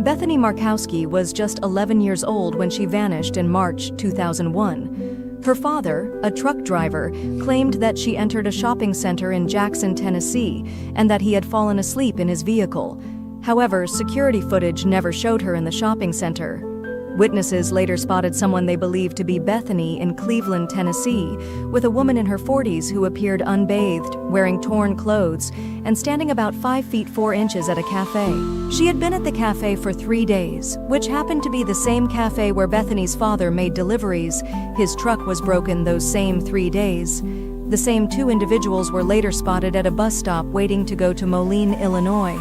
Bethany Markowski was just 11 years old when she vanished in March 2001. Her father, a truck driver, claimed that she entered a shopping center in Jackson, Tennessee, and that he had fallen asleep in his vehicle. However, security footage never showed her in the shopping center. Witnesses later spotted someone they believed to be Bethany in Cleveland, Tennessee, with a woman in her 40s who appeared unbathed, wearing torn clothes, and standing about 5 feet 4 inches at a cafe. She had been at the cafe for 3 days, which happened to be the same cafe where Bethany's father made deliveries. His truck was broken those same 3 days. The same 2 individuals were later spotted at a bus stop waiting to go to Moline, Illinois.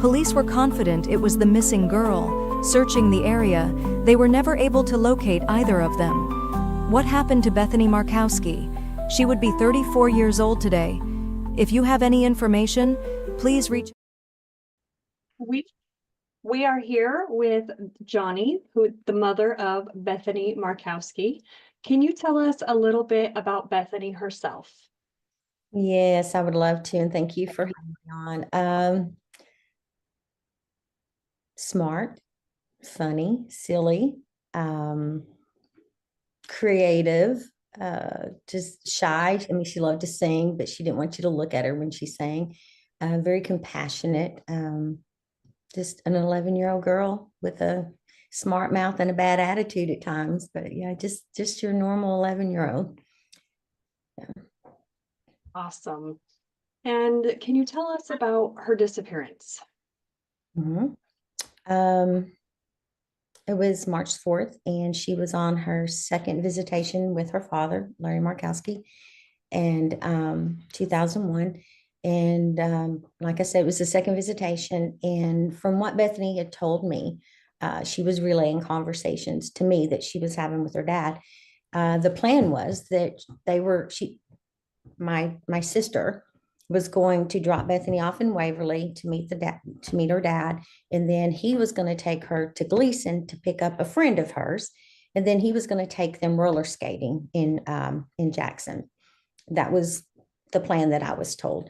Police were confident it was the missing girl. Searching the area, they were never able to locate either of them. What happened to Bethany Markowski? She would be 34 years old today. If you have any information, please reach. We are here with Johnny, the mother of Bethany Markowski. Can you tell us a little bit about Bethany herself? Yes, I would love to, and thank you for having me on. Smart, funny, silly, creative, just shy. I mean, she loved to sing, but she didn't want you to look at her when she sang. Very compassionate, just an 11-year-old girl with a smart mouth and a bad attitude at times. But yeah, just your normal 11-year-old. Yeah. Awesome. And can you tell us about her disappearance? Mm-hmm. It was March 4th, and she was on her second visitation with her father, Larry Markowski, and 2001. And like I said, it was the second visitation. And from what Bethany had told me, she was relaying conversations to me that she was having with her dad. The plan was that my sister was going to drop Bethany off in Waverly to meet her dad, and then he was going to take her to Gleason to pick up a friend of hers, and then he was going to take them roller skating in Jackson. That was the plan that I was told.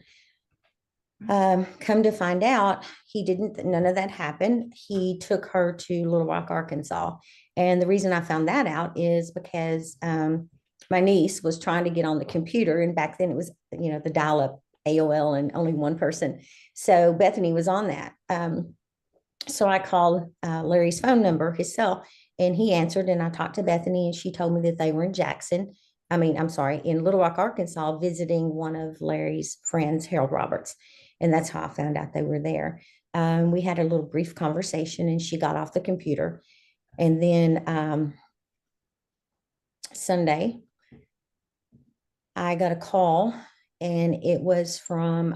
Come to find out, he didn't. None of that happened. He took her to Little Rock, Arkansas, and the reason I found that out is because my niece was trying to get on the computer, and back then it was the dial-up AOL and only one person. So Bethany was on that. So I called Larry's phone number, his cell, and he answered, and I talked to Bethany, and she told me that they were in in Little Rock, Arkansas, visiting one of Larry's friends, Harold Roberts. And that's how I found out they were there. We had a little brief conversation, and she got off the computer. And then Sunday, I got a call, and it was from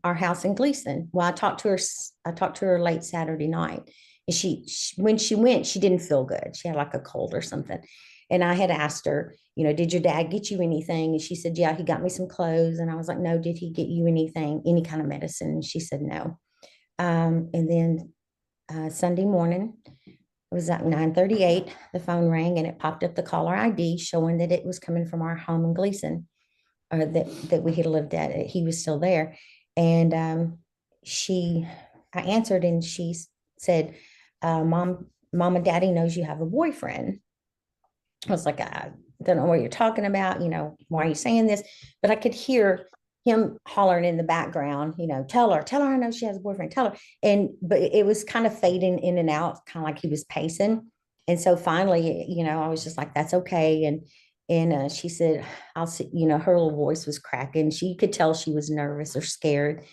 our house in Gleason. Well, I talked to her late Saturday night, and when she went, she didn't feel good. She had like a cold or something. And I had asked her, did your dad get you anything? And she said, yeah, he got me some clothes. And I was like, no, did he get you anything, any kind of medicine? And she said, no. And then Sunday morning, it was at 9:38, the phone rang, and it popped up the caller ID showing that it was coming from our home in Gleason, or that we had lived at. He was still there. And I answered, and she said, Mom and Daddy knows you have a boyfriend. I was like, I don't know what you're talking about. Why are you saying this? But I could hear him hollering in the background, tell her I know she has a boyfriend, tell her. But it was kind of fading in and out, kind of like he was pacing. And so finally, I was just like, that's okay. And she said, I'll see, her little voice was cracking. She could tell she was nervous or scared.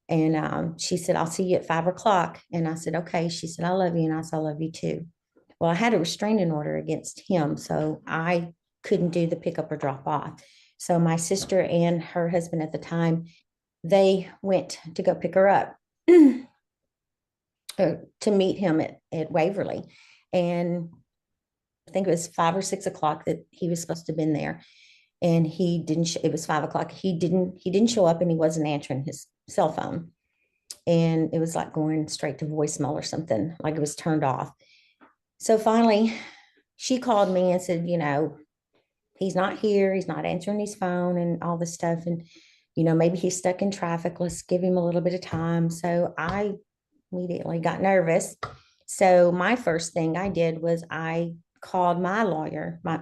And she said, I'll see you at 5 o'clock. And I said, okay. She said, I love you. And I said, I love you too. Well, I had a restraining order against him, so I couldn't do the pickup or drop off. So my sister and her husband at the time, they went to go pick her up to meet him at Waverly. And I think it was 5 or 6 o'clock that he was supposed to have been there. And he didn't, it was 5 o'clock. He didn't show up, and he wasn't answering his cell phone. And it was like going straight to voicemail or something, like it was turned off. So finally, she called me and said, he's not here. He's not answering his phone and all this stuff. And, maybe he's stuck in traffic. Let's give him a little bit of time. So I immediately got nervous. So my first thing I did was I called my lawyer, my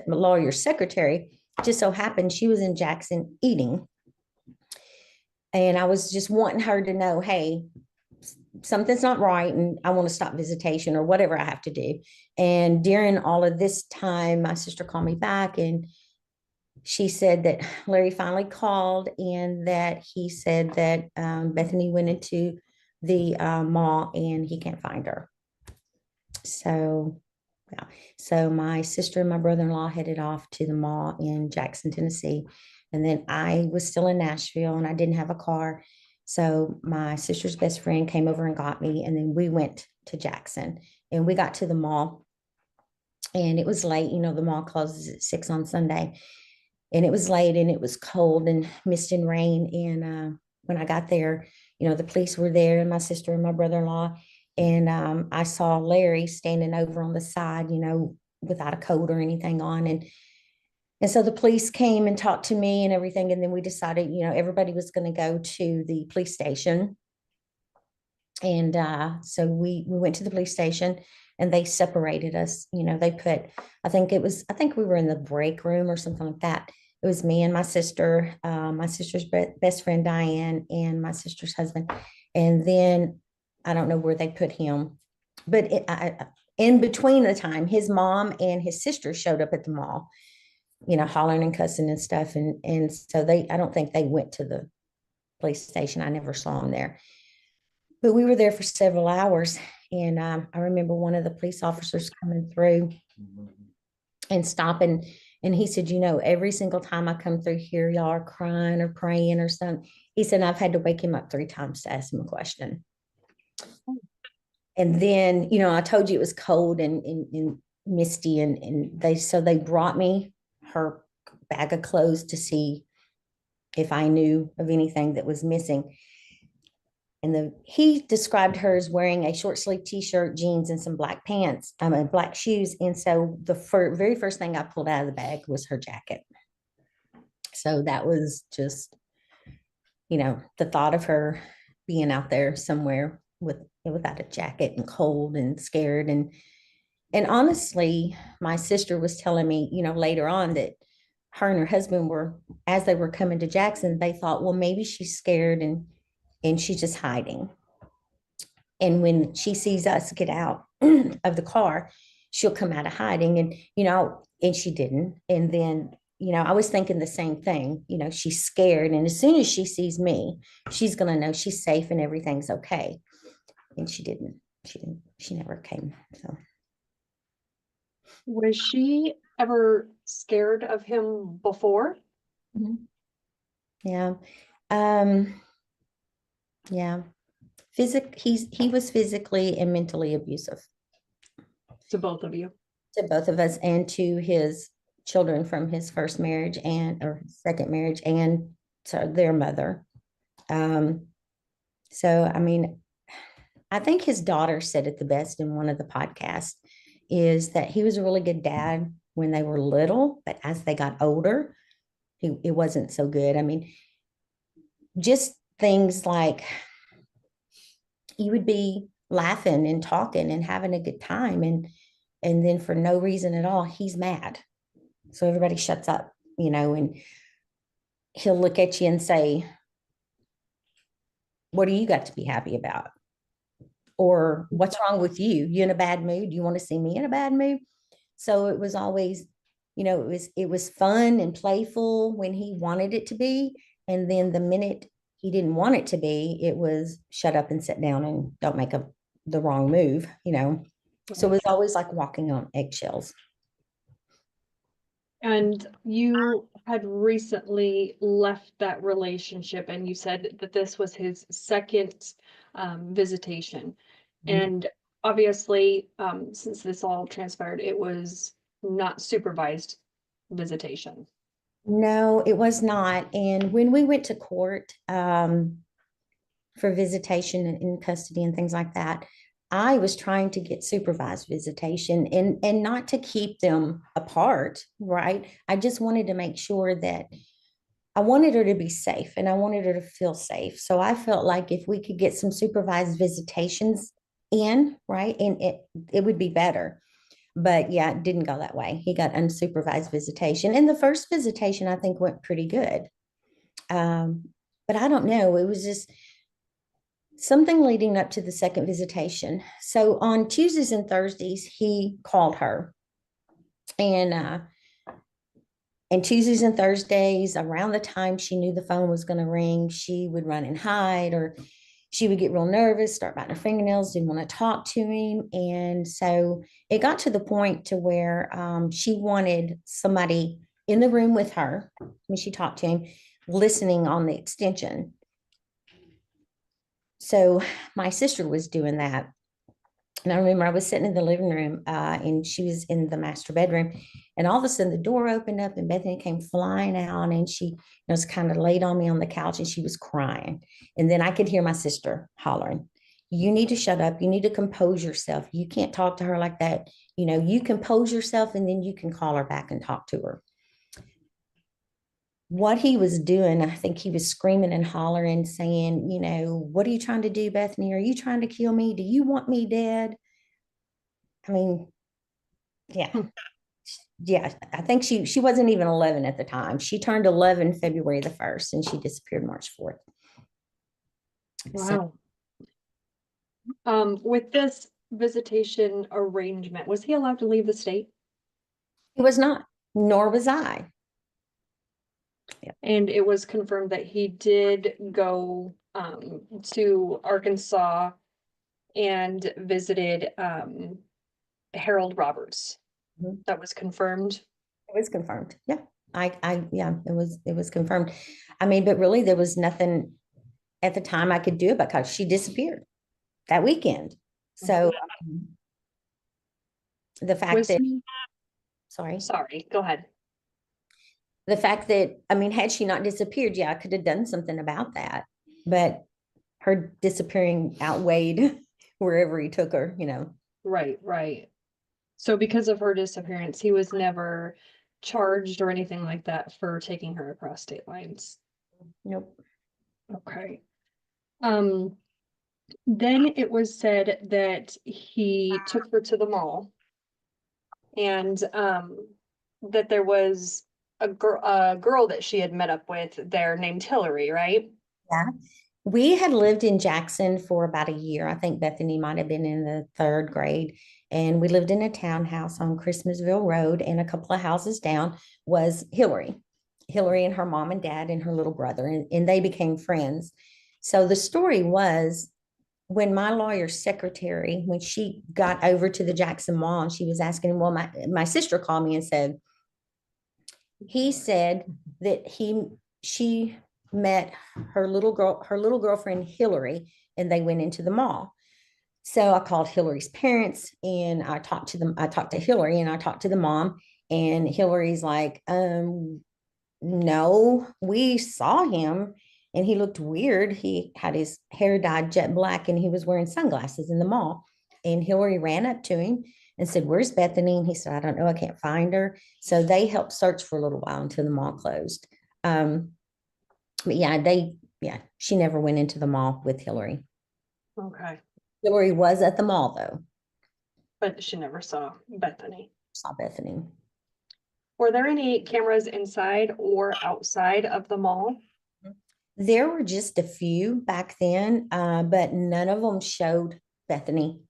lawyer's secretary. Just so happened she was in Jackson eating. And I was just wanting her to know, hey, something's not right and I want to stop visitation or whatever I have to do. And during all of this time, my sister called me back and she said that Larry finally called and that he said that Bethany went into the mall and he can't find her. So, yeah. So my sister and my brother-in-law headed off to the mall in Jackson, Tennessee. And then I was still in Nashville and I didn't have a car. So my sister's best friend came over and got me. And then we went to Jackson and we got to the mall and it was late. You know, the mall closes at 6 on Sunday. And it was late and it was cold and mist and rain. And when I got there, you know, the police were there and my sister and my brother-in-law. And I saw Larry standing over on the side, you know, without a coat or anything on. And so the police came and talked to me and everything. And then we decided, you know, everybody was going to go to the police station. And so we went to the police station and they separated us. You know, they put, I think we were in the break room or something like that. It was me and my sister's best friend, Diane, and my sister's husband. And then I don't know where they put him, but in between the time, his mom and his sister showed up at the mall, you know, hollering and cussing and stuff. And so I don't think they went to the police station. I never saw them there. But we were there for several hours. And I remember one of the police officers coming through and stopping. And he said, you know, every single time I come through here, y'all are crying or praying or something. He said, I've had to wake him up 3 times to ask him a question. And then, you know, I told you it was cold and misty. And they brought me her bag of clothes to see if I knew of anything that was missing. And he described her as wearing a short sleeve t-shirt, jeans, and some black pants, black shoes. And so the very first thing I pulled out of the bag was her jacket. So that was just, you know, the thought of her being out there somewhere without a jacket and cold and scared. And honestly, my sister was telling me, you know, later on that her and her husband as they were coming to Jackson, they thought, well, maybe she's scared and she's just hiding. And when she sees us get out of the car, she'll come out of hiding. And, you know, and she didn't. And then, you know, I was thinking the same thing, you know, she's scared. And as soon as she sees me, she's going to know she's safe and everything's okay. And she never came. So. Was she ever scared of him before? Mm-hmm. Yeah. Yeah. He was physically and mentally abusive To both of you? to both of us and to his children from his first marriage or second marriage and to their mother. So, I mean, I think his daughter said it the best in one of the podcasts is that he was a really good dad when they were little, but as they got older, it wasn't so good. I mean, just things like you would be laughing and talking and having a good time and then for no reason at all, he's mad. So everybody shuts up, you know, and he'll look at you and say, what do you got to be happy about? Or what's wrong with you? You in a bad mood? You want to see me in a bad mood? So it was always, you know, it was fun and playful when he wanted it to be. And then the minute he didn't want it to be, it was shut up and sit down and don't make the wrong move, you know. So it was always like walking on eggshells. And you had recently left that relationship and you said that this was his second visitation. Mhm. And obviously, since this all transpired, it was not supervised visitation. No, it was not. And when we went to court for visitation and in custody and things like that, I was trying to get supervised visitation and not to keep them apart, right? I just wanted to make sure that I wanted her to be safe and I wanted her to feel safe. So I felt like if we could get some supervised visitations in, right? And it would be better. But yeah, it didn't go that way. He got unsupervised visitation. And the first visitation, I think, went pretty good. But I don't know. It was just something leading up to the second visitation. So on Tuesdays and Thursdays, he called her. And Tuesdays and Thursdays, around the time she knew the phone was going to ring, she would run and hide, or she would get real nervous, start biting her fingernails, didn't want to talk to him. And so it got to the point to where she wanted somebody in the room with her when she talked to him, listening on the extension. So my sister was doing that. And I remember I was sitting in the living room and she was in the master bedroom. And all of a sudden the door opened up and Bethany came flying out and she was kind of laid on me on the couch and she was crying. And then I could hear my sister hollering, "You need to shut up. You need to compose yourself. You can't talk to her like that. You compose yourself and then you can call her back and talk to her." What he was doing, I think he was screaming and hollering, saying, "What are you trying to do, Bethany? Are you trying to kill me? Do you want me dead?" I mean, yeah. Yeah, I think she wasn't even 11 at the time. She turned 11 February the 1st and she disappeared March 4th. So Wow. With this visitation arrangement, was he allowed to leave the state? he was not, nor was I. And it was confirmed that he did go to Arkansas and visited Harold Roberts. Mhm. That was confirmed. It was confirmed. Yeah. Yeah, it was confirmed. I mean, but really there was nothing at the time I could do about it because she disappeared that weekend. So the fact Was that, he? sorry, Sorry, go ahead. the fact that, I mean, had she not disappeared, yeah, I could have done something about that. But her disappearing outweighed wherever he took her. Right, right. So because of her disappearance, he was never charged or anything like that for taking her across state lines. Nope. Okay. Um, then it was said that he took her to the mall and that there was a girl that she had met up with there named Hillary, right? Yeah. We had lived in Jackson for about a year. I think Bethany might have been in the third grade. And we lived in a townhouse on Christmasville Road, and a couple of houses down was Hillary. Hillary and her mom and dad and her little brother, and they became friends. So the story was, when my lawyer's secretary, when she got over to the Jackson Mall and she was asking, well, my sister called me and said, he said that she met her little girlfriend Hillary, and they went into the mall. So I called Hillary's parents and I talked to them. I talked to Hillary and I talked to the mom, and Hillary's like, no, we saw him and he looked weird. He had his hair dyed jet black and he was wearing sunglasses in the mall. And Hillary ran up to him and said, "Where's Bethany?" And he said, "I don't know. I can't find her." So they helped search for a little while until the mall closed. But yeah, she never went into the mall with Hillary. Okay. Hillary was at the mall though. But she never saw Bethany. Saw Bethany. Were there any cameras inside or outside of the mall? There were just a few back then, but none of them showed Bethany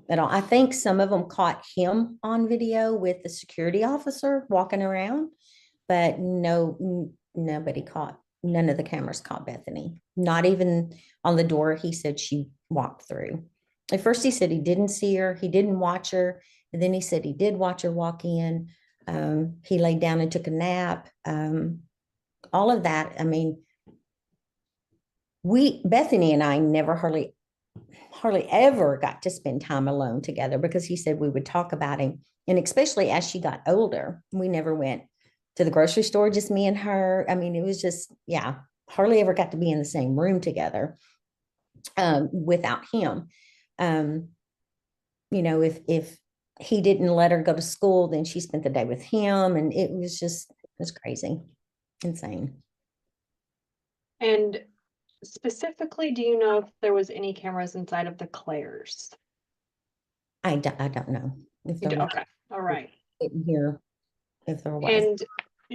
at all. I think some of them caught him on video with the security officer walking around, but nobody caught, none of the cameras caught Bethany. Not even on the door he said she walked through. At first he said he didn't see her, he didn't watch her, and then he said he did watch her walk in. He laid down and took a nap. All of that. I mean, Bethany and I never hardly ever got to spend time alone together, because he said we would talk about him. And especially as she got older, we never went to the grocery store, just me and her. I mean, it was just, yeah, hardly ever got to be in the same room together without him. If he didn't let her go to school, then she spent the day with him. And it was crazy, insane. And specifically, do you know if there was any cameras inside of the Claires? I don't know if there was. Okay, all right. Didn't hear if there was. And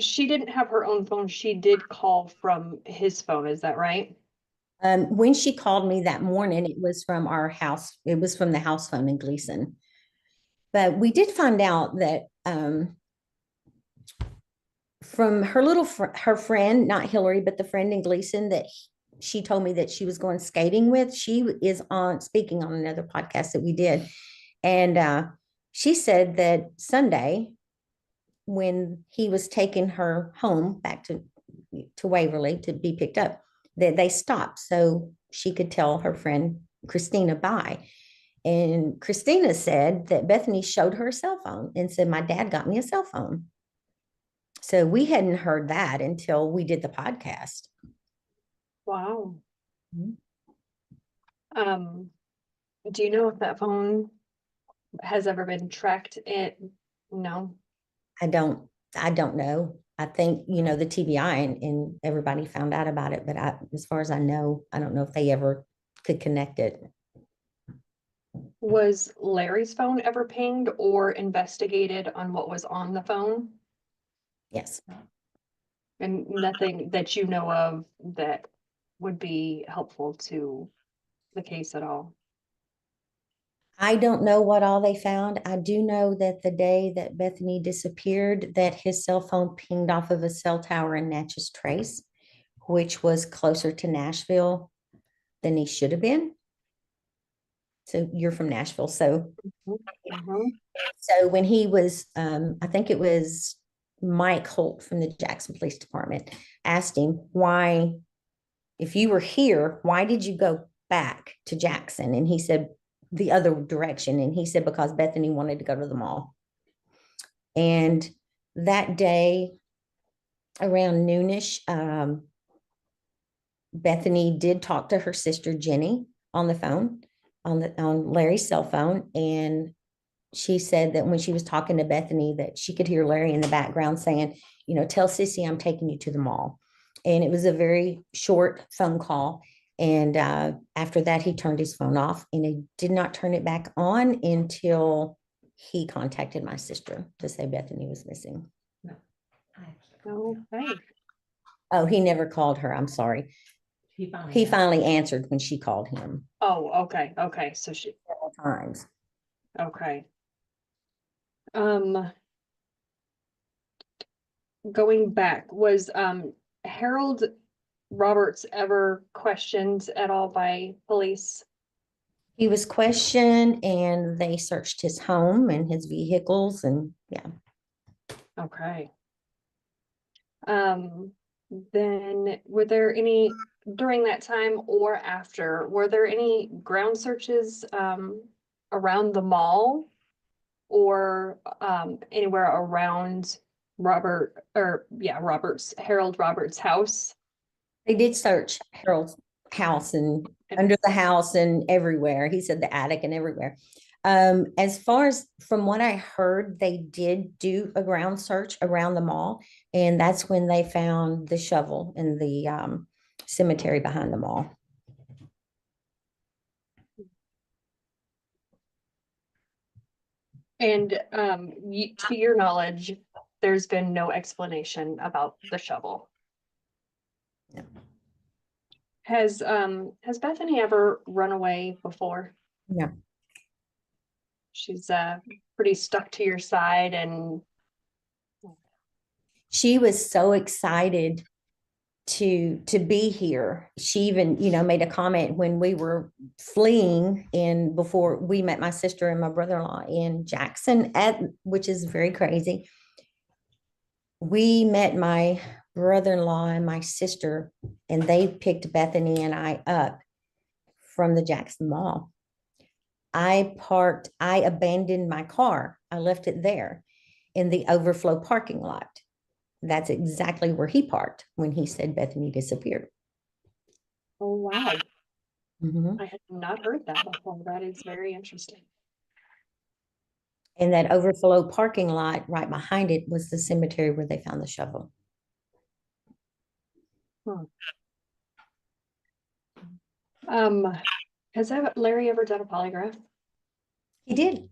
she didn't have her own phone. She did call from his phone. Is that right? When she called me that morning, it was from our house. It was from the house phone in Gleason. But we did find out that from her friend, not Hillary, but the friend in Gleason that she told me that she was going skating with. She is on speaking on another podcast that we did, and she said that Sunday, when he was taking her home back to Waverly to be picked up, that they stopped so she could tell her friend Christina bye. And Christina said that Bethany showed her a cell phone and said, "My dad got me a cell phone." So we hadn't heard that until we did the podcast. Wow. Mhm. Do you know if that phone has ever been tracked? No. I don't know. I think, the TBI and everybody found out about it, but as far as I know, I don't know if they ever could connect it. Was Larry's phone ever pinged or investigated on what was on the phone? Yes. And nothing that you know of that would be helpful to the case at all? I don't know what all they found. I do know that the day that Bethany disappeared, that his cell phone pinged off of a cell tower in Natchez Trace, which was closer to Nashville than he should have been. So you're from Nashville. So Mhm. when he was, I think it was Mike Holt from the Jackson Police Department, asked him why, if you were here, why did you go back to Jackson? And he said the other direction. And he said, because Bethany wanted to go to the mall. And that day around noonish, Bethany did talk to her sister Jenny on the phone, on Larry's cell phone, and she said that when she was talking to Bethany, that she could hear Larry in the background saying, "Tell Sissy I'm taking you to the mall." And it was a very short phone call. And after that, he turned his phone off, and he did not turn it back on until he contacted my sister to say Bethany was missing. Okay. Oh, he never called her. I'm sorry. He finally answered when she called him Oh, okay, okay, so she, several times. okay. Going back, was Harold Roberts ever questioned at all by police? He was questioned and they searched his home and his vehicles, and yeah. Okay. Then were there any, during that time or after, were there any ground searches around the mall? Or anywhere around Harold Roberts' house? They did search Harold's house and And under the house and everywhere. He said the attic and everywhere. As far as from what I heard, they did do a ground search around the mall, and that's when they found the shovel in the cemetery behind the mall. to your knowledge, there's been no explanation about the shovel. No. Has Bethany ever run away before? No. She's pretty stuck to your side, and She was so excited to be here. She even, made a comment when we were fleeing and before we met my sister and my brother-in-law in Jackson, which is very crazy. We met my brother-in-law and my sister, and they picked Bethany and I up from the Jackson Mall. I abandoned my car. I left it there in the overflow parking lot. That's exactly where he parked when he said Bethany disappeared. oh wow, Mhm. I had not heard that before. That is very interesting. And that overflow parking lot right behind it was the cemetery where they found the shovel. Hmm. Has Larry ever done a polygraph? He did.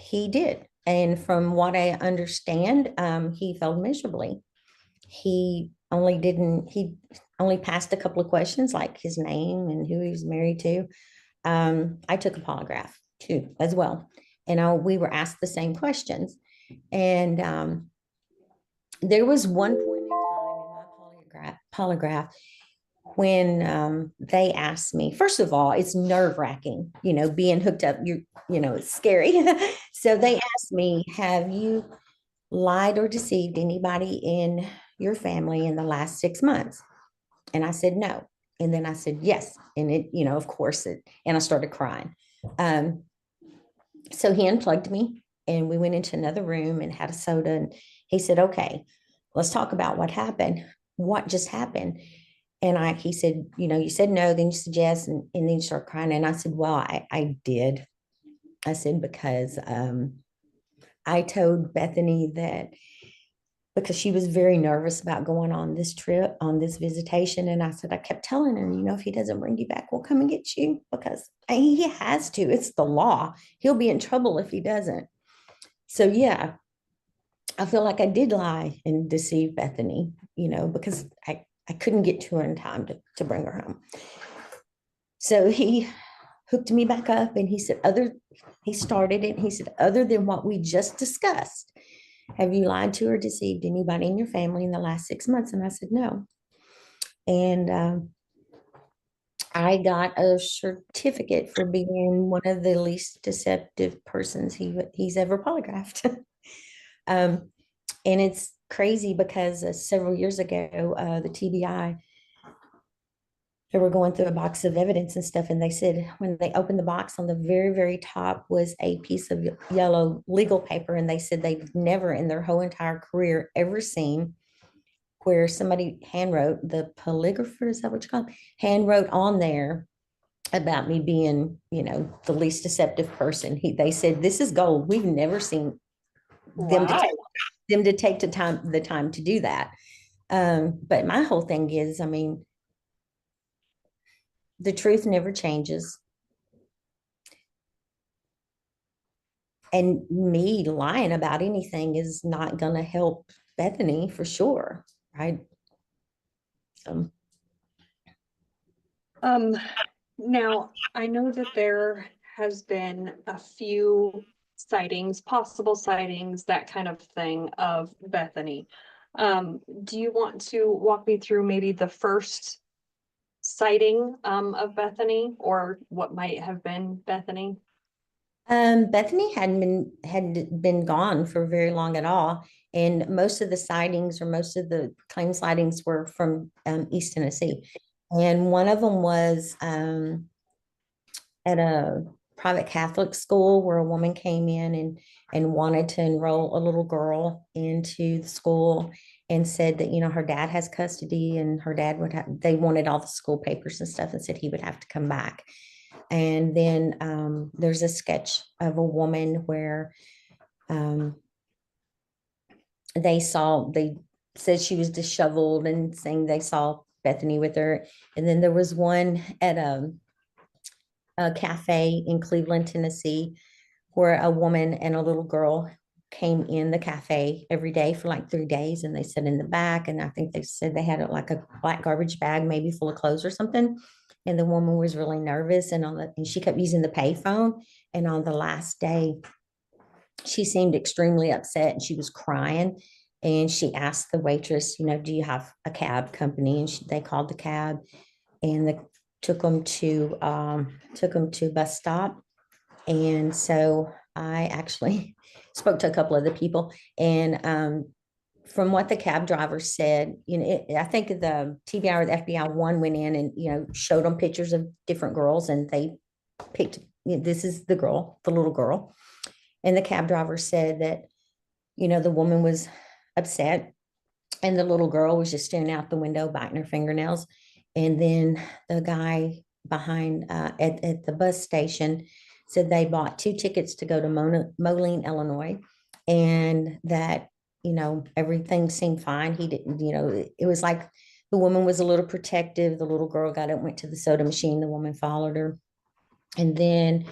He did. And from what I understand, he failed miserably. He only passed a couple of questions like his name and who he was married to. I took a polygraph too, as well. And we were asked the same questions. And there was one point in time in my polygraph when they asked me, first of all, it's nerve wracking, being hooked up, it's scary. So they asked me, have you lied or deceived anybody in your family in the last 6 months? And I said, no. And then I said, yes. And of course and I started crying. So he unplugged me and we went into another room and had a soda. And he said, okay, let's talk about what happened. What just happened? And he said, you said no, then you said yes, and then you start crying. And I said, well, I did. I said, because I told Bethany that because she was very nervous about going on this trip, on this visitation. And I said, I kept telling her, if he doesn't bring you back, we'll come and get you because he has to. It's the law. He'll be in trouble if he doesn't. So, yeah, I feel like I did lie and deceive Bethany, because I couldn't get to her in time to bring her home. So he hooked me back up and he said, he started it. He said, other than what we just discussed, have you lied to or deceived anybody in your family in the last 6 months? And I said, no. And I got a certificate for being one of the least deceptive persons he's ever polygraphed. And it's crazy because several years ago, the TBI, they were going through a box of evidence and stuff. And they said, when they opened the box, on the very, very top was a piece of yellow legal paper. And they said they've never in their whole entire career ever seen where somebody handwrote, the polygrapher, is that what you call it? Handwrote on there about me being, the least deceptive person. They said, this is gold. We've never seen them Wow. to take the time to do that. But my whole thing is, the truth never changes. And me lying about anything is not going to help Bethany for sure, right? Now I know that there has been a few sightings, possible sightings, that kind of thing of Bethany. Do you want to walk me through maybe the first sighting of Bethany, or what might have been Bethany? Bethany had been gone for very long at all, and most of the sightings or most of the claim sightings were from East Tennessee, and one of them was at a private Catholic school where a woman came in and wanted to enroll a little girl into the school and said that her dad has custody and her dad they wanted all the school papers and stuff and said he would have to come back. And then there's a sketch of a woman where they said she was disheveled and saying they saw Bethany with her. And then there was one at a cafe in Cleveland, Tennessee, where a woman and a little girl came in the cafe every day for like 3 days, and they sat in the back. And I think they said they had like a black garbage bag, maybe full of clothes or something. And the woman was really nervous, and she kept using the payphone. And on the last day, she seemed extremely upset and she was crying. And she asked the waitress, do you have a cab company? And they called the cab, and took them to bus stop. And so I actually spoke to a couple of the people, and from what the cab driver said, I think the TBI or the FBI one went in and showed them pictures of different girls, and they picked, this is the girl, the little girl. And the cab driver said that the woman was upset, and the little girl was just staring out the window, biting her fingernails. And then the guy behind at the bus station said they bought 2 tickets to go to Moline, Illinois, and that everything seemed fine. He didn't, it was like the woman was a little protective. The little girl got up, went to the soda machine. The woman followed her, and then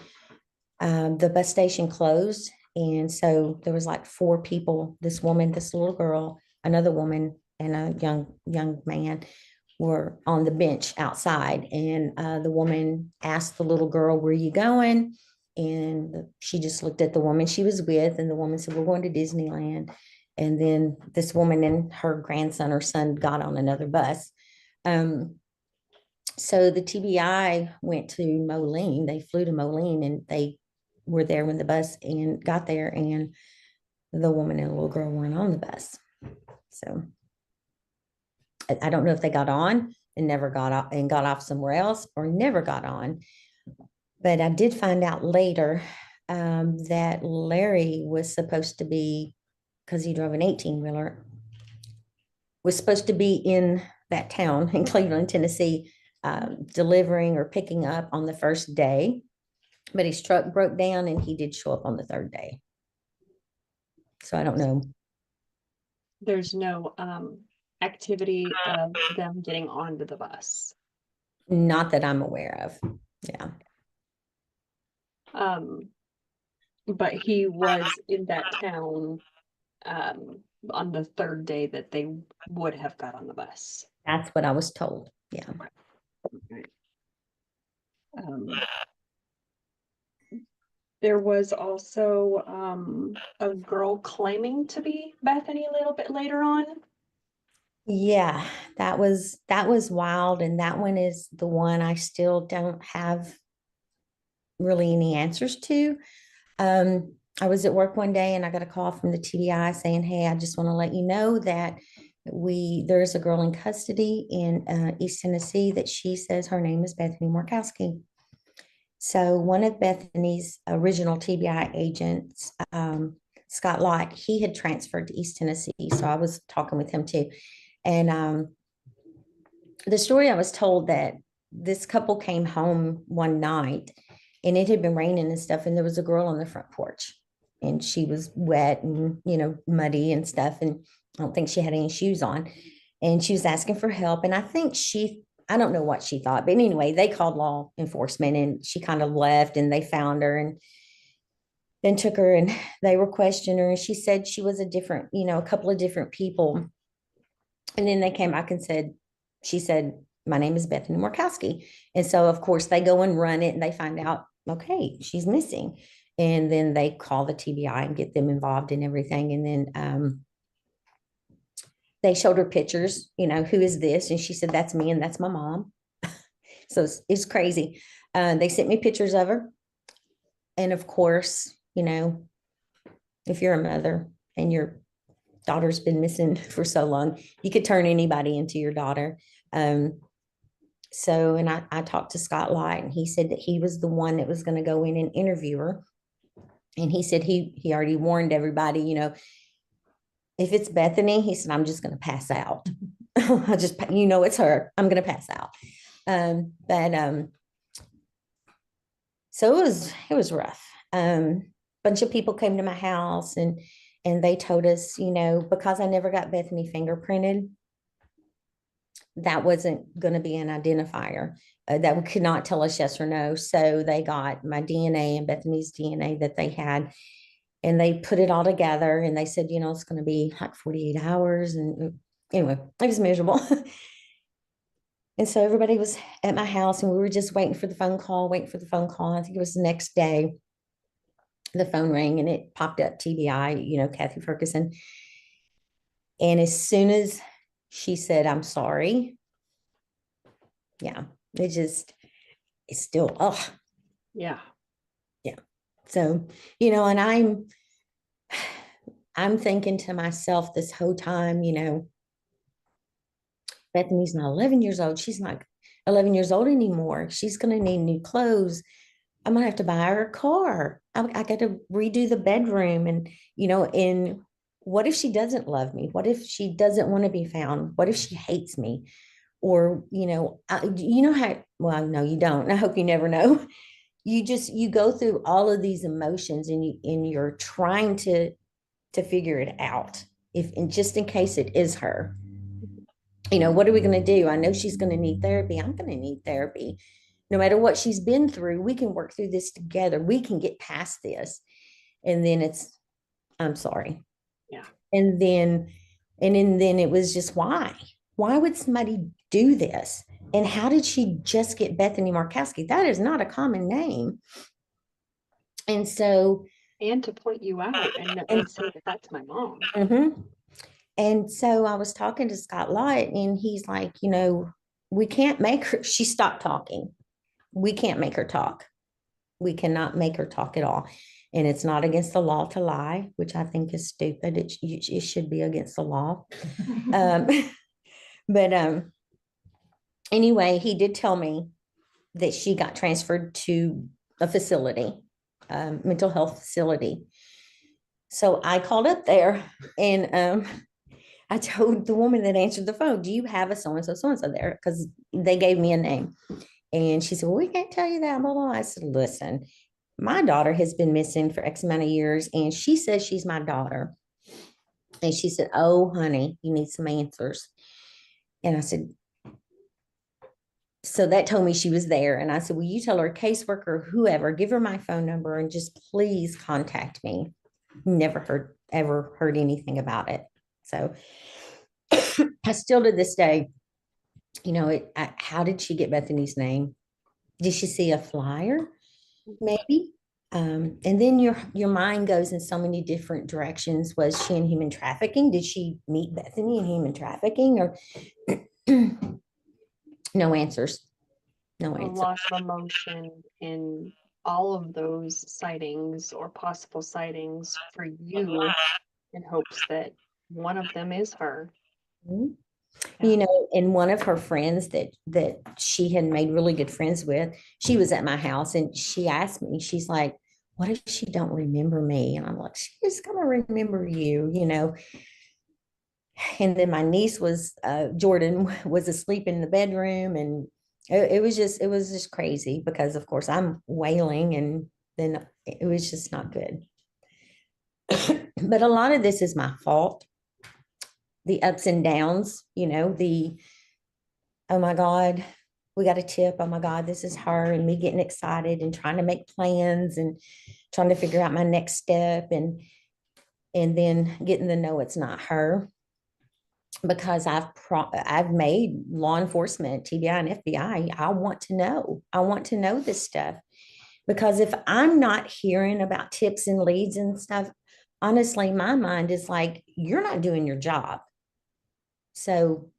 the bus station closed, And so there was like four people, this woman, this little girl, another woman, and a young man were on the bench outside. And the woman asked the little girl, "Where are you going?" And she just looked at the woman she was with, and the woman said, "We're going to Disneyland." And then this woman and her grandson or son got on another bus. So the TBI went to Moline. They flew to Moline, and they were there when the bus and got there, and the woman and the little girl weren't on the bus. So I don't know if they got on and never got off and got off somewhere else, or never got on. But I did find out later that Larry was supposed to be, because he drove an 18-wheeler, was supposed to be in that town in Cleveland, Tennessee, delivering or picking up on the first day. But his truck broke down, and he did show up on the third day. So I don't know. There's no activity of them getting onto the bus. Not that I'm aware of. Yeah. But he was in that town on the third day that they would have got on the bus. That's what I was told. Yeah. There was also a girl claiming to be Bethany a little bit later on. Yeah, that was wild. And that one is the one I still don't have really any answers to. I was at work one day and I got a call from the TBI saying, "Hey, I just want to let you know that there's a girl in custody in East Tennessee that she says her name is Bethany Markowski." So one of Bethany's original TBI agents, Scott Lott, he had transferred to East Tennessee. So I was talking with him too. And the story I was told that this couple came home one night and it had been raining and stuff. And there was a girl on the front porch and she was wet and, muddy and stuff. And I don't think she had any shoes on. And she was asking for help. And I think I don't know what she thought, but anyway, they called law enforcement and she kind of left and they found her and then took her and they were questioning her. And she said she was a couple of different people. And then they came back and she said, "My name is Bethany Markowski." And so, of course, they go and run it and they find out, okay, she's missing. And then they call the TBI and get them involved in everything. And then they showed her pictures, "Who is this?" And she said, "That's me and that's my mom." So it's crazy. They sent me pictures of her. And of course, if you're a mother and your daughter's been missing for so long, you could turn anybody into your daughter. And I talked to Scott Light and he said that he was the one that was going to go in and interview her. And he said he already warned everybody, if it's Bethany, he said, "I'm just going to pass out." It's her. I'm going to pass out. So it was rough. Bunch of people came to my house and they told us, because I never got Bethany fingerprinted, that wasn't going to be an identifier. That could not tell us yes or no. So they got my DNA and Bethany's DNA that they had, and they put it all together and they said, it's going to be like 48 hours. And anyway, it was miserable. And so everybody was at my house and we were just waiting for the phone call. I think it was the next day. The phone rang and it popped up TBI, Kathy Ferguson. And as soon as she said, "I'm sorry," yeah, it's still, oh. Yeah. Yeah. So, and I'm thinking to myself this whole time, Bethany's not 11 years old. She's not 11 years old anymore. She's going to need new clothes. I'm going to have to buy her a car. I got to redo the bedroom. And, and what if she doesn't love me? What if she doesn't want to be found? What if she hates me? Or, no, you don't. I hope you never know. You go through all of these emotions and you're trying to figure it out. And just in case it is her, what are we going to do? I know she's going to need therapy. I'm going to need therapy. No matter what she's been through, we can work through this together. We can get past this. And then I'm sorry. Yeah. And then it was just why? Why would somebody do this? And how did she just get Bethany Markowski? That is not a common name. And so, And to point you out and say that that's my mom. mhm. And so I was talking to Scott Lott, and he's like, we can't make her, she stopped talking. We can't make her talk. We cannot make her talk at all. And it's not against the law to lie, which I think is stupid. It should be against the law. Um, but anyway, he did tell me that she got transferred to a facility, mental health facility. So I called up there, and I told the woman that answered the phone, do you have a so-and-so there? Because they gave me a name. And she said, well, we can't tell you that, blah, blah. I said, listen, my daughter has been missing for X amount of years, and she says she's my daughter. And she said, oh, honey, you need some answers. And I said, so that told me she was there. And I said, will you tell her caseworker, whoever, give her my phone number and just please contact me. Ever heard anything about it. So I still to this day, how did she get Bethany's name? Did she see a flyer? Maybe. And then your mind goes in so many different directions. Was she in human trafficking? Did she meet Bethany in human trafficking? Or no answers. No A answer. lot of emotion in all of those sightings or possible sightings for you in hopes that one of them is her. Mhm. Yeah. And one of her friends that she had made really good friends with, she was at my house, and she asked me, she's like, what if she don't remember me? And I'm like, she's gonna remember you. And then my niece Jordan was asleep in the bedroom, and it was just crazy because of course I'm wailing, and then it was just not good. But a lot of this is my fault. The ups and downs, oh my God, we got a tip. Oh my God, this is her, and me getting excited and trying to make plans and trying to figure out my next step, and then getting to know it's not her, because I've made law enforcement, TBI and FBI. I want to know. I want to know this stuff, because if I'm not hearing about tips and leads and stuff, honestly, my mind is like, you're not doing your job. So,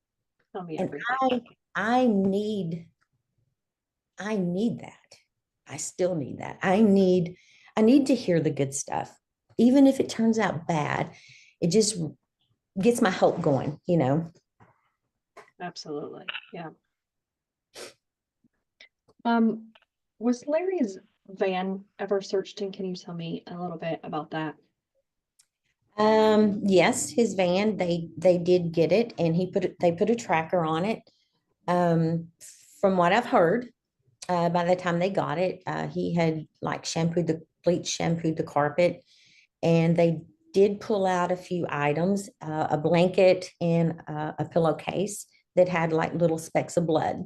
Tell me and everything. I need that. I still need that. I need to hear the good stuff. Even if it turns out bad, it just gets my hope going. Absolutely. Yeah. Was Larry's van ever searched, and can you tell me a little bit about that? Yes, his van, they did get it, and they put a tracker on it. Um, from what I've heard, by the time they got it, he had like shampooed the carpet, and they did pull out a few items, a blanket and a pillowcase that had like little specks of blood.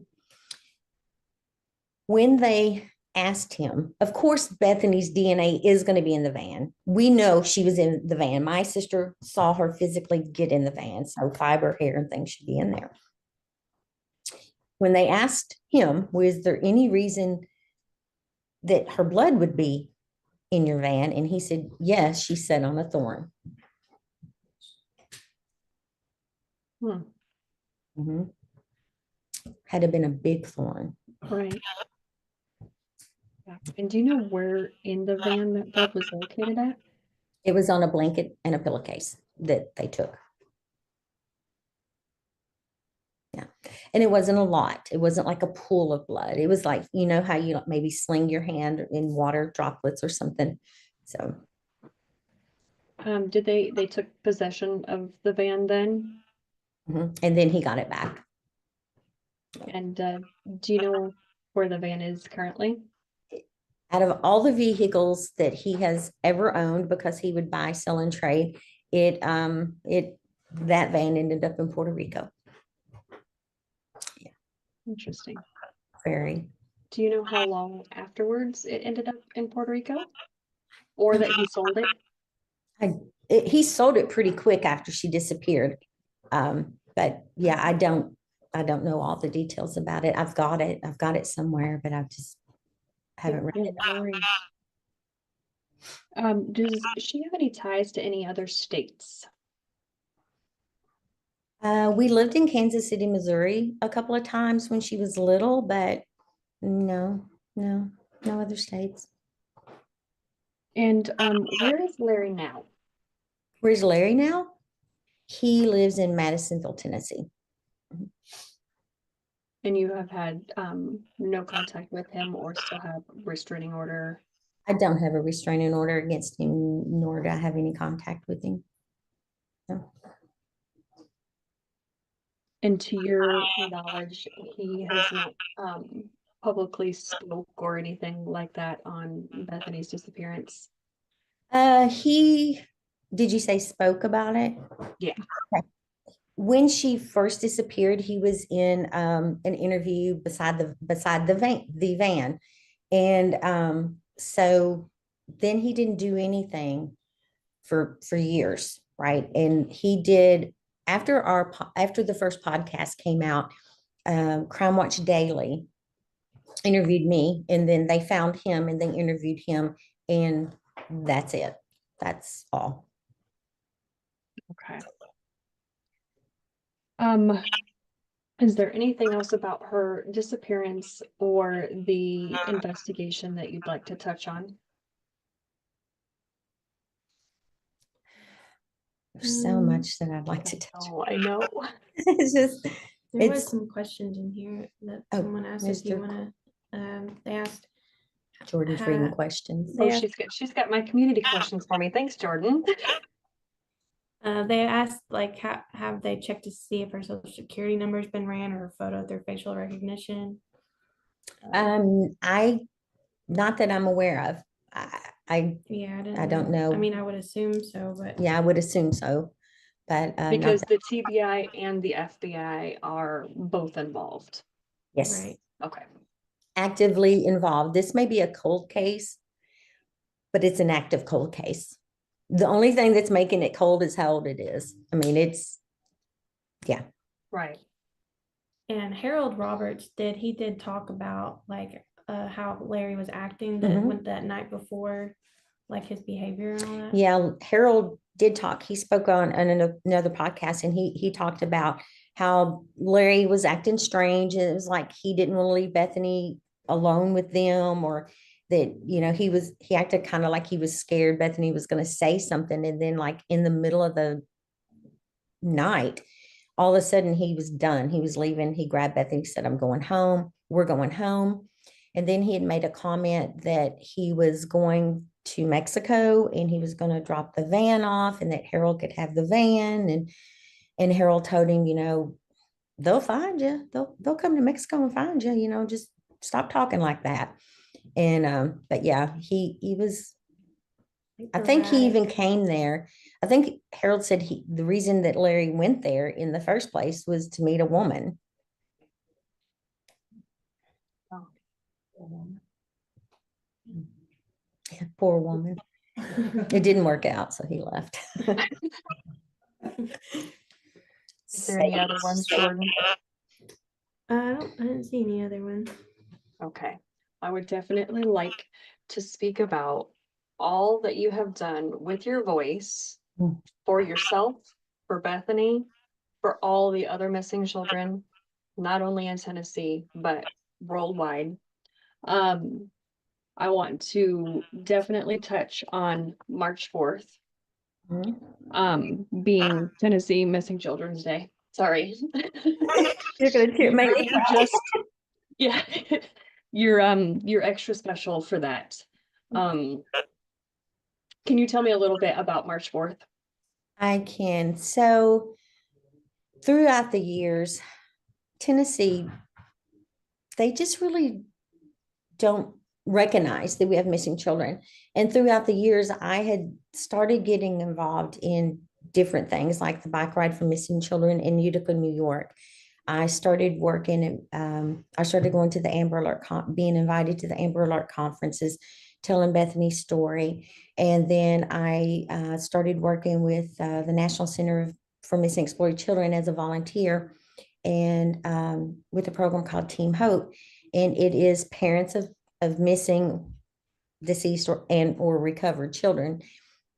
When they asked him, of course, Bethany's DNA is going to be in the van. We know she was in the van. My sister saw her physically get in the van, so fiber, hair, and things should be in there. When they asked him, was there any reason that her blood would be in your van? And he said, yes, she sat on a thorn. Hmm. Mhm. Had to been a big thorn. Right. Yeah. And do you know where in the van that blood was located at? It was on a blanket and a pillowcase that they took. Yeah. And it wasn't a lot. It wasn't like a pool of blood. It was like, how you maybe sling your hand in water droplets or something. So, Did they took possession of the van then? and then he got it back. And do you know where the van is currently? Out of all the vehicles that he has ever owned, because he would buy, sell, and trade, that van ended up in Puerto Rico. Interesting. Very. Do you know how long afterwards it ended up in Puerto Rico? or that he sold it? He sold it pretty quick after she disappeared. But yeah, I don't know all the details about it. I've got it somewhere, but I just haven't read it. No worries. Does she have any ties to any other states? We lived in Kansas City, Missouri a couple of times when she was little, but no other states. And where is Larry now? Where's Larry now? He lives in Madisonville, Tennessee. And you have had no contact with him or still have restraining order? I don't have a restraining order against him, nor do I have any contact with him. No. And to your knowledge, he has not publicly spoke or anything like that on Bethany's disappearance? Did you say spoke about it? Yeah. Okay. When she first disappeared, he was in an interview beside the van. And so then he didn't do anything for years, right? And he did after the first podcast came out. Crime Watch Daily interviewed me, and then they found him and they interviewed him, and that's it. That's all. Okay. Is there anything else about her disappearance or the investigation that you'd like to touch on? There's so much that I'd like to touch. Oh, I know. It's just There was some questions in here that Oh, someone asked if you Mr. want to, they asked, Jordan's reading questions. Oh, Yeah. she's got my community questions for me. Thanks, Jordan. they asked like, have they checked to see if her social security number's been ran or her photo through facial recognition? Not that I'm aware of. Yeah, I don't know. I mean, I would assume so, but Yeah, I would assume so, but Because the TBI and the FBI are both involved. yes, right. Okay. actively involved. This may be a cold case, but it's an active cold case. The only thing that's making it cold is how old it is. I mean, yeah. Right. And Harold Roberts did talk about like how Larry was acting that night before, like his behavior and all that. Yeah, Harold did talk. He spoke on another podcast, and he talked about how Larry was acting strange, and it was like he didn't want to leave Bethany alone with them, or that he acted kind of like he was scared Bethany was going to say something, and then like in the middle of the night, all of a sudden he was done. He was leaving. He grabbed Bethany, said, "I'm going home. We're going home." And then he had made a comment that he was going to Mexico and he was going to drop the van off, and that Harold could have the van. And Harold told him, they'll find you. They'll come to Mexico and find you. Just stop talking like that. And but yeah, he was. I think he even came there. I think Harold said the reason that Larry went there in the first place was to meet a woman. Poor woman. It didn't work out, so he left. Is there any other ones, Jordan? I didn't see any other ones. Okay. I would definitely like to speak about all that you have done with your voice for yourself, for Bethany, for all the other missing children, not only in Tennessee, but worldwide. I want to definitely touch on March 4th, being Tennessee Missing Children's Day. Sorry. You're gonna make me You're just, yeah, you're extra special for that. Can you tell me a little bit about March 4th? I can. So throughout the years, Tennessee, they just really don't recognize that we have missing children. And throughout the years, I had started getting involved in different things like the bike ride for missing children in Utica, New York. I started working, I started going to the Amber Alert, being invited to the Amber Alert conferences telling Bethany's story. And then I started working with the National Center for Missing Exploited Children as a volunteer, and with a program called Team Hope. And it is parents of missing, deceased, or recovered children.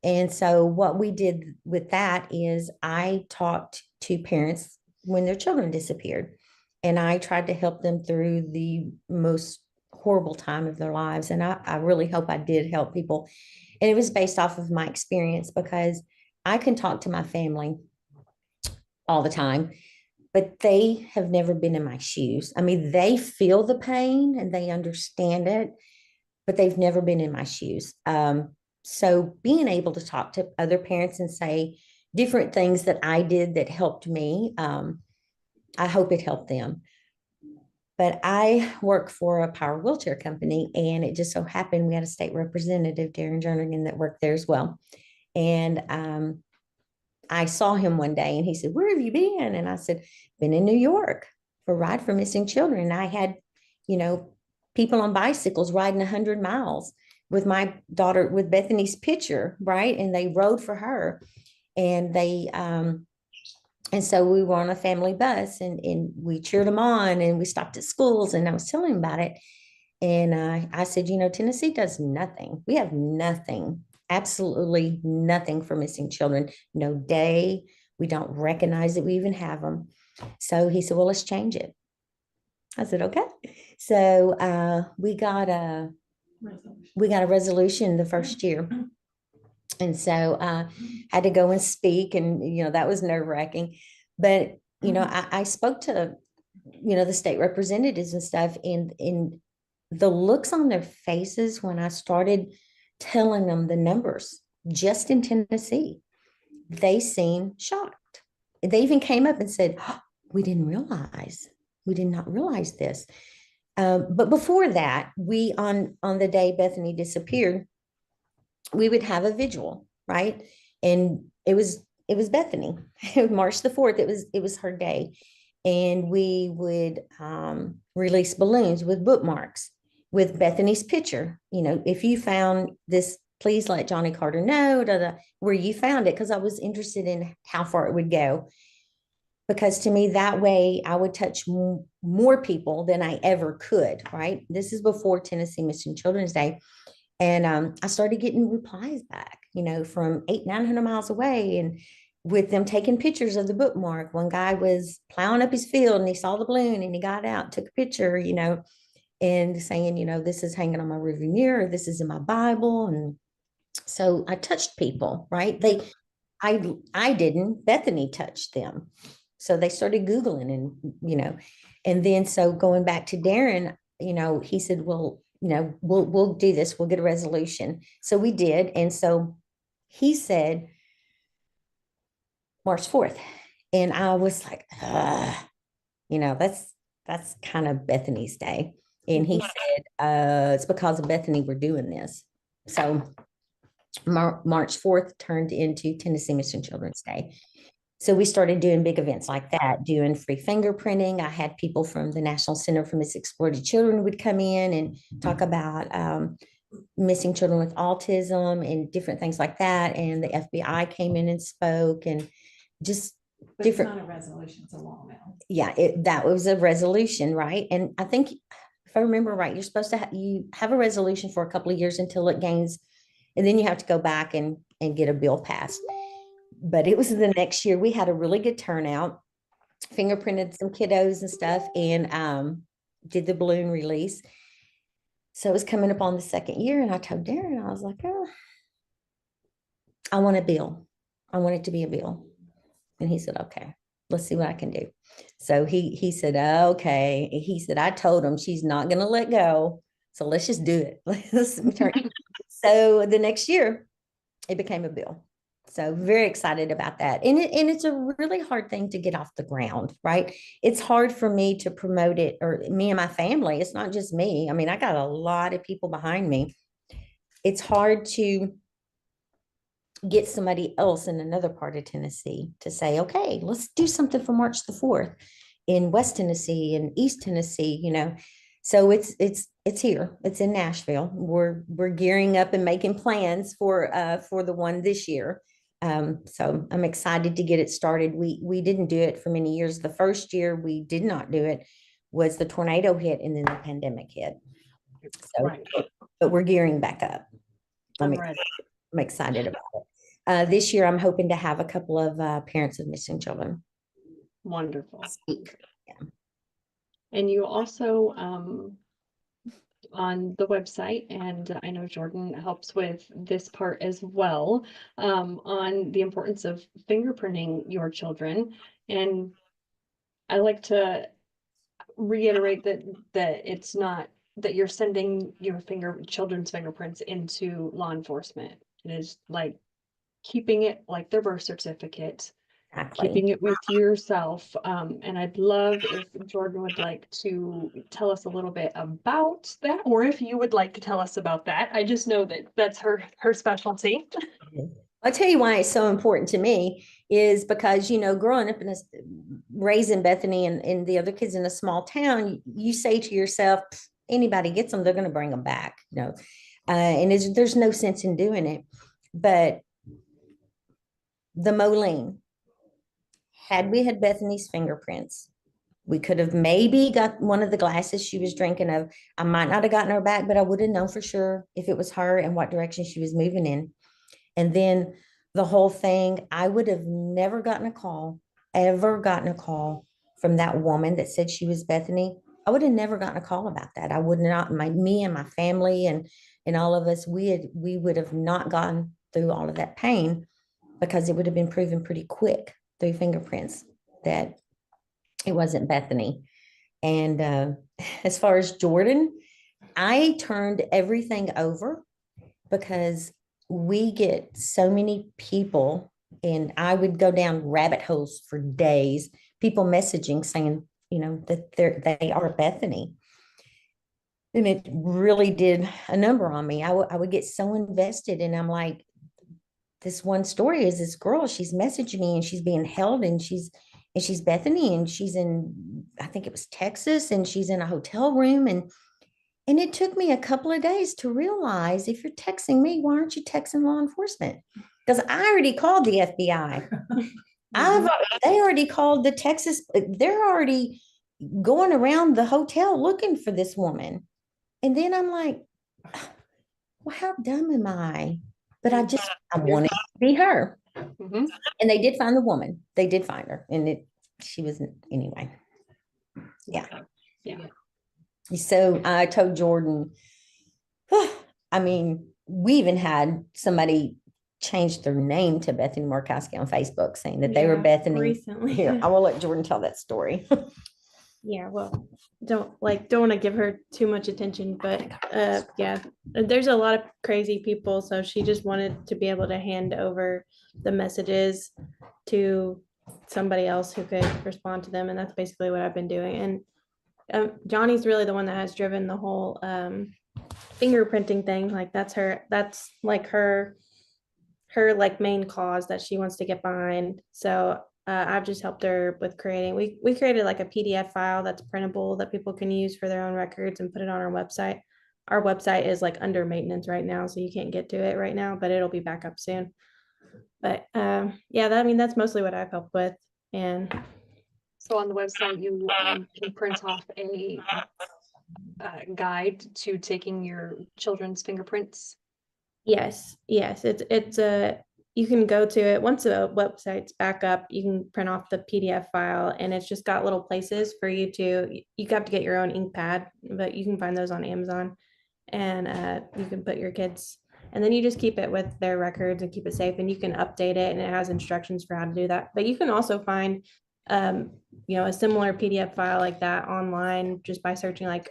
And so what we did with that is I talked to parents when their children disappeared, and I tried to help them through the most horrible time of their lives. And I really hope I did help people. And it was based off of my experience, because I can talk to my family all the time, but they have never been in my shoes. I mean, they feel the pain and they understand it, but they've never been in my shoes. So being able to talk to other parents and say different things that I did that helped me, I hope it helped them. But I work for a power wheelchair company, and it just so happened we had a state representative, Darren Jernigan, that worked there as well. And I saw him one day and he said, "Where have you been?" And I said, "Been in New York for Ride for Missing Children." And I had, people on bicycles riding 100 miles with my daughter, with Bethany's picture, right? And they rode for her. And and so we were on a family bus, and we cheered them on, and we stopped at schools, and I was telling him about it. And I said, Tennessee does nothing. We have nothing, absolutely nothing for missing children. No day. We don't recognize that we even have them. So he said, "Well, let's change it." I said, "Okay." So we got a resolution the first year. And so had to go and speak, and, that was nerve wracking. But, I spoke to, the state representatives and stuff, and the looks on their faces when I started telling them the numbers just in Tennessee, they seemed shocked. They even came up and said, "Oh, we did not realize this." But before that, we, on the day Bethany disappeared, we would have a vigil, right? And it was Bethany. March the 4th, it was her day. And we would release balloons with bookmarks with Bethany's picture. If you found this, please let Johnny Carter know where you found it, because I was interested in how far it would go. Because to me, that way I would touch more people than I ever could, right? This is before Tennessee Missing Children's Day. And I started getting replies back, from 900 miles away, and with them taking pictures of the bookmark. One guy was plowing up his field and he saw the balloon and he got out, took a picture, and saying, "This is hanging on my rearview mirror. This is in my Bible." And so I touched people, right? I didn't, Bethany touched them. So they started Googling, and, and then, so going back to Darren, he said, "Well, we'll do this. We'll get a resolution." So we did. And so he said March 4th. And I was like, that's kind of Bethany's day. And he said, "It's because of Bethany we're doing this." So March 4th turned into Tennessee Missing Children's Day. So we started doing big events like that, doing free fingerprinting. I had people from the National Center for Missing Exploited Children would come in and talk about missing children with autism and different things like that. And the FBI came in and spoke, and just But different. It's not a resolution, it's a law now. Yeah, that was a resolution, right? And I think, if I remember right, you're supposed to you have a resolution for a couple of years until it gains, and then you have to go back and get a bill passed. But it was the next year. We had a really good turnout, fingerprinted some kiddos and stuff, and did the balloon release. So it was coming up on the second year, and I told Darren, I was like, "Oh, I want a bill. I want it to be a bill." And he said, "Okay, let's see what I can do." So he said, "Okay." He said, "I told him she's not going to let go. So let's just do it." So the next year it became a bill. So very excited about that. And it's a really hard thing to get off the ground, right? It's hard for me to promote it, or me and my family. It's not just me. I mean, I got a lot of people behind me. It's hard to get somebody else in another part of Tennessee to say, "Okay, let's do something for March the 4th in West Tennessee and East Tennessee," So it's it's here. It's in Nashville. We're gearing up and making plans for the one this year. So I'm excited to get it started. We didn't do it for many years. The first year we did not do it was the tornado hit and then the pandemic hit. So, Right. but we're gearing back up. I'm ready. I'm excited about it. This year, I'm hoping to have a couple of parents of missing children Wonderful. speak. Yeah. And you also, on the website, and I know Jordan helps with this part as well, on the importance of fingerprinting your children. And I like to reiterate that it's not that you're sending your children's fingerprints into law enforcement. It is like keeping it like their birth certificate, Exactly. keeping it with yourself. And I'd love if Jordan would like to tell us a little bit about that, or if you would like to tell us about that. I just know that that's her specialty. I'll tell you why it's so important to me is because, growing up raising Bethany and the other kids in a small town, you say to yourself, anybody gets them, they're going to bring them back, and there's no sense in doing it. But the Moline, had we had Bethany's fingerprints, we could have maybe got one of the glasses she was drinking of. I might not have gotten her back, but I would have known for sure if it was her and what direction she was moving in. And then the whole thing, I would have never ever gotten a call from that woman that said she was Bethany. I would have never gotten a call about that. I would not, me and my family and all of us, we would have not gone through all of that pain because it would have been proven pretty quick through fingerprints that it wasn't Bethany. And as far as Jordan, I turned everything over because we get so many people, and I would go down rabbit holes for days, people messaging saying, that they are Bethany. And it really did a number on me. I would get so invested, and I'm like, this one story is this girl, she's messaging me and she's being held, and she's Bethany, and she's in, I think it was Texas, and she's in a hotel room. And it took me a couple of days to realize, if you're texting me, why aren't you texting law enforcement? Because I already called the FBI. They already called the Texas. They're already going around the hotel looking for this woman. And then I'm like, well, how dumb am I? But I wanted to be her. Mm-hmm. And they did find the woman. They did find her. And she was, anyway. Yeah. Yeah. So I told Jordan, I mean, we even had somebody change their name to Bethany Markowski on Facebook, saying that they were Bethany. Recently. Here, I will let Jordan tell that story. Yeah, well, don't want to give her too much attention, but yeah, there's a lot of crazy people, so she just wanted to be able to hand over the messages to somebody else who could respond to them, and that's basically what I've been doing. And Johnny's really the one that has driven the whole fingerprinting thing. Like that's like her like main cause that she wants to get behind. So I've just helped her with creating. We created like a PDF file that's printable that people can use for their own records and put it on our website. Our website is like under maintenance right now, so you can't get to it right now, but it'll be back up soon. But yeah, that's mostly what I've helped with. And so on the website, you can print off a guide to taking your children's fingerprints. Yes, it's a, you can go to it once the website's back up, you can print off the PDF file, and it's just got little places for you have to get your own ink pad, but you can find those on Amazon, and you can put your kids, and then you just keep it with their records and keep it safe, and you can update it, and it has instructions for how to do that. But you can also find a similar PDF file like that online just by searching like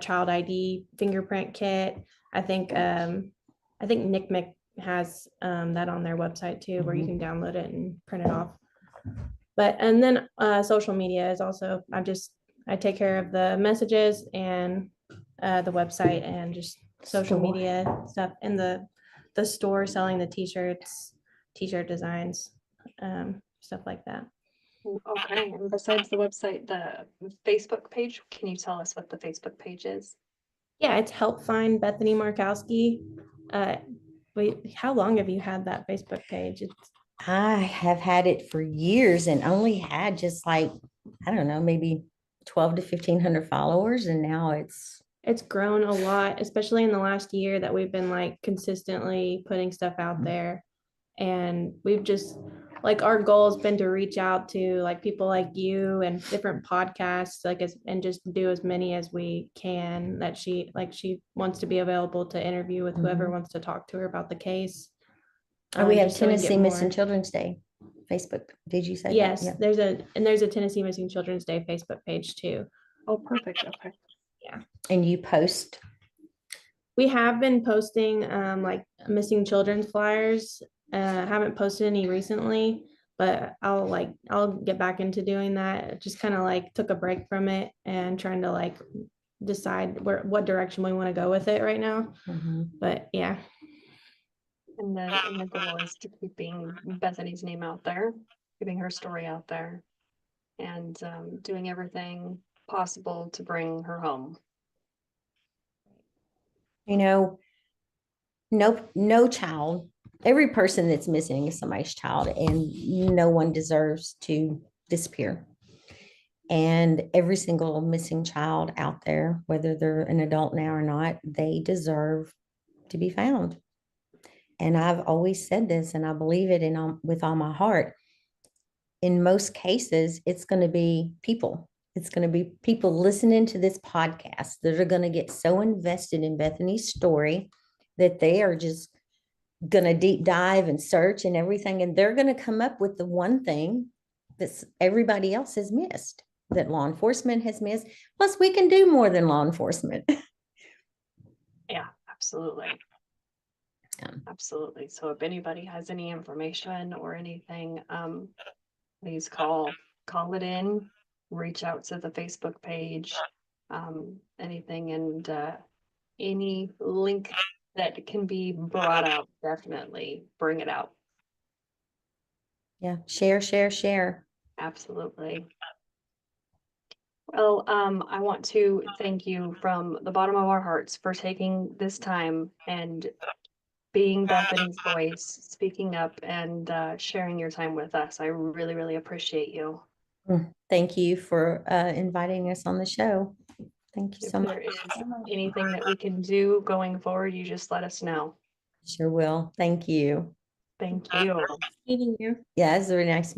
child ID fingerprint kit. I think NCMEC has that on their website too, where you can download it and print it off. And then social media is also, I take care of the messages and the website and just social media stuff, and the store selling the t-shirts, t-shirt designs, stuff like that. Okay, and besides the website, the Facebook page, can you tell us what the Facebook page is? Yeah, it's Help Find Bethany Markowski. Wait, how long have you had that Facebook page? I have had it for years and only had just like, I don't know, maybe 12 to 1500 followers. And now It's grown a lot, especially in the last year that we've been like consistently putting stuff out there. And we've just like our goal has been to reach out to like people like you and different podcasts, like and just do as many as we can that she wants to be available to interview with whoever wants to talk to her about the case. we have Just so we can get Tennessee Missing more. Children's Day Facebook. Did you say that? Yes, Yeah. there's a Tennessee Missing Children's Day Facebook page too. Oh, perfect. Okay. Yeah. And you post. We have been posting like missing children's flyers. I haven't posted any recently, but I'll get back into doing that. Just kind of like took a break from it and trying to like decide what direction we want to go with it right now. But yeah. And the goal is to keeping Bethany's name out there, keeping her story out there, and doing everything possible to bring her home. You know, no child, every person that's missing is somebody's child, and no one deserves to disappear. And every single missing child out there, whether they're an adult now or not, they deserve to be found. And I've always said this, and I believe it with all my heart. In most cases, it's going to be people. It's going to be people listening to this podcast that are going to get so invested in Bethany's story that they are just going to deep dive and search and everything. And they're going to come up with the one thing that everybody else has missed, that law enforcement has missed. Plus, we can do more than law enforcement. Yeah, absolutely. Absolutely. So if anybody has any information or anything, please call it in, reach out to the Facebook page, anything, and any link that can be brought out, definitely bring it out. Yeah, share. Absolutely. Well, I want to thank you from the bottom of our hearts for taking this time and being Bethany's voice, speaking up and sharing your time with us. I really, really appreciate you. Thank you for inviting us on the show. Thank you so If much. there is anything that we can do going forward, you just let us know. Sure will. Thank you. Thank you. Meeting you. Yeah, it's a really nice meeting.